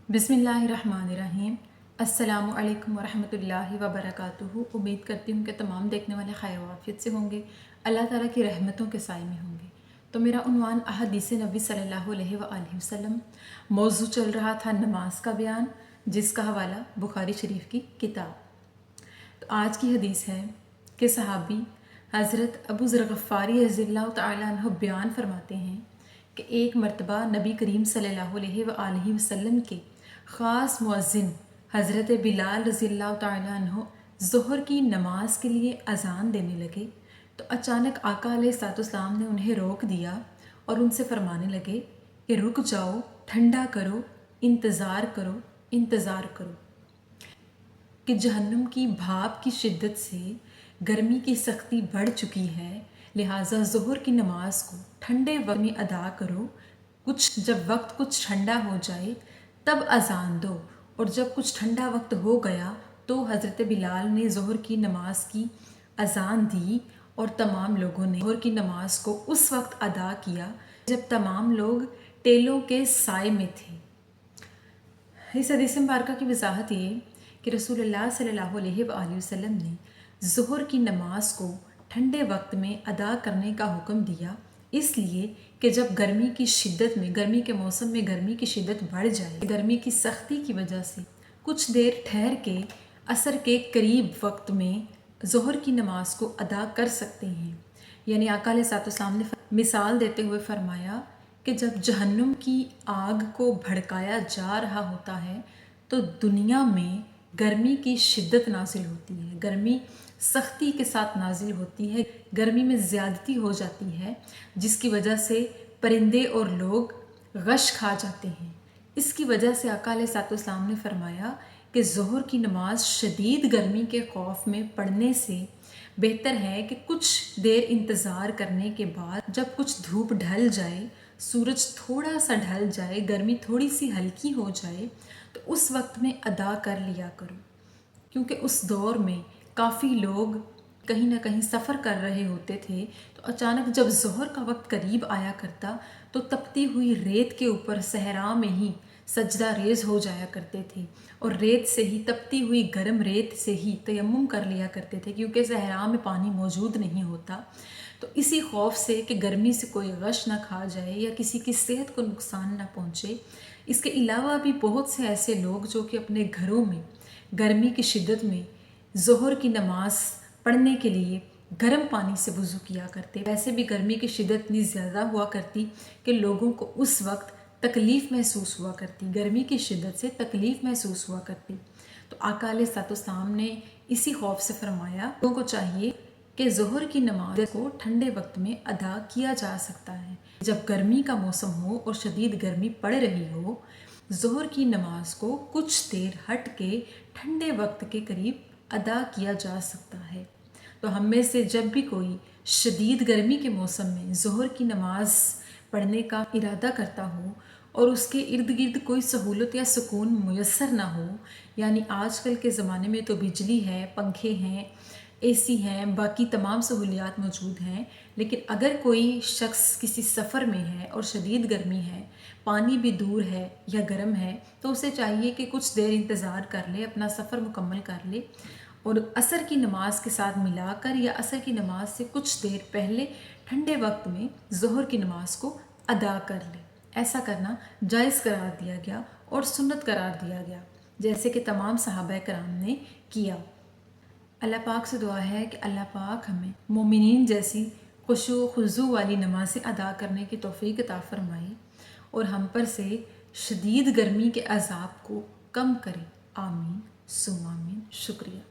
बिस्मिल्लाहिर्रहमानिर्रहीम। अस्सलामु अलैकुम वरहमतुल्लाहि वबरकातुहू। उम्मीद करती हूँ कि तमाम देखने वाले खैर वाफियत से होंगे, अल्लाह ताला की रहमतों के साए में होंगे। तो मेरा उन्वान अहदीस नबी सल्लल्लाहु अलैहि वसल्लम मौजू चल रहा था नमाज का बयान, जिसका हवाला बुखारी शरीफ की किताब। तो आज की हदीस है कि सहाबी हज़रत अबू ज़र ग़फ़ारी रज़ियल्लाहु तआला अन्हु बयान फरमाते हैं कि एक मरतबा नबी करीम सल्लल्लाहु अलैहि वसल्लम के ख़ास मुअज़्ज़िन हज़रत बिलाल रज़ियल्लाहु तआला अन्हु ज़ोहर की नमाज के लिए अज़ान देने लगे तो अचानक आका अलैहिस्सलाम ने उन्हें रोक दिया और उनसे फरमाने लगे कि रुक जाओ, ठंडा करो, इंतज़ार करो, इंतज़ार करो कि जहन्नुम की भाप की शिद्दत से गर्मी की सख्ती बढ़ चुकी है, लिहाजा ज़ोहर की नमाज को ठंडे वक्त में अदा करो। जब वक्त कुछ ठंडा हो जाए तब अज़ान दो। और जब कुछ ठंडा वक्त हो गया तो हज़रत बिलाल ने ज़ोहर की नमाज की अज़ान दी और तमाम लोगों ने ज़ोहर की नमाज को उस वक्त अदा किया जब तमाम लोग टेलों के साए में थे। इस हदीस मुबारका की वजाहत ये कि रसूलुल्लाह सल्लल्लाहु अलैहि वसल्लम ने ज़ोहर की नमाज को ठंडे वक्त में अदा करने का हुक्म दिया, इसलिए कि जब गर्मी की शिद्दत में, गर्मी के मौसम में गर्मी की शिद्दत बढ़ जाए, गर्मी की सख्ती की वजह से कुछ देर ठहर के असर के करीब वक्त में ज़ोहर की नमाज को अदा कर सकते हैं। यानी आका अलैहिस्सलाम ने मिसाल देते हुए फरमाया कि जब जहन्नुम की आग को भड़काया जा रहा होता है तो दुनिया में गर्मी की शिद्दत नाजिल होती है, गर्मी सख्ती के साथ नाजिल होती है, गर्मी में ज़्यादती हो जाती है, जिसकी वजह से परिंदे और लोग गश खा जाते हैं। इसकी वजह से आका अलैहिस्सलाम ने फरमाया कि ज़ोहर की नमाज शदीद गर्मी के खौफ में पढ़ने से बेहतर है कि कुछ देर इंतज़ार करने के बाद जब कुछ धूप ढल जाए, सूरज थोड़ा सा ढल जाए, गर्मी थोड़ी सी हल्की हो जाए तो उस वक्त में अदा कर लिया करो, क्योंकि उस दौर में काफ़ी लोग कहीं ना कहीं सफ़र कर रहे होते थे। तो अचानक जब ज़ोहर का वक्त करीब आया करता तो तपती हुई रेत के ऊपर सहरा में ही सजदा रेज़ हो जाया करते थे और रेत से ही, तपती हुई गर्म रेत से ही तयम्मुम कर लिया करते थे, क्योंकि सहरा में पानी मौजूद नहीं होता। तो इसी खौफ से कि गर्मी से कोई गश ना खा जाए या किसी की सेहत को नुकसान ना पहुँचे, इसके अलावा भी बहुत से ऐसे लोग जो कि अपने घरों में गर्मी की शिद्दत में ज़ोहर की नमाज पढ़ने के लिए गर्म पानी से वज़ू किया करते। वैसे भी गर्मी की शिद्दत इतनी ज़्यादा हुआ करती कि लोगों को उस वक्त तकलीफ़ महसूस हुआ करती, गर्मी की शिद्दत से तकलीफ़ महसूस हुआ करती। तो आका अलैहिस्सलाम ने इसी खौफ से फरमाया लोगों को चाहिए कि ज़ोहर की नमाज को ठंडे वक्त में अदा किया जा सकता है। जब गर्मी का मौसम हो और शदीद गर्मी पड़ रही हो, ज़ोहर की नमाज को कुछ देर हट के ठंडे वक्त के करीब अदा किया जा सकता है। तो हम में से जब भी कोई शदीद गर्मी के मौसम में ज़ोहर की नमाज पढ़ने का इरादा करता हो और उसके इर्द गिर्द कोई सहूलत या सुकून मुयस्सर ना हो, यानी आजकल के ज़माने में तो बिजली है, पंखे हैं, एसी हैं, बाकी तमाम सहूलियात मौजूद हैं, लेकिन अगर कोई शख्स किसी सफ़र में है और शदीद गर्मी है, पानी भी दूर है या गर्म है, तो उसे चाहिए कि कुछ देर इंतज़ार कर ले, अपना सफ़र मुकम्मल कर ले और असर की नमाज के साथ मिलाकर या असर की नमाज से कुछ देर पहले ठंडे वक्त में ज़ोहर की नमाज को अदा कर ले। ऐसा करना जायज़ करार दिया गया और सुन्नत करार दिया गया, जैसे कि तमाम सहाबा कराम ने किया। अल्लाह पाक से दुआ है कि अल्लाह पाक हमें मोमिनीन जैसी खुशू खुजू वाली नमाज़ें अदा करने की तौफीक अता फरमाए और हम पर से शदीद गर्मी के अज़ाब को कम करे। आमीन सुम्मा आमीन। शुक्रिया।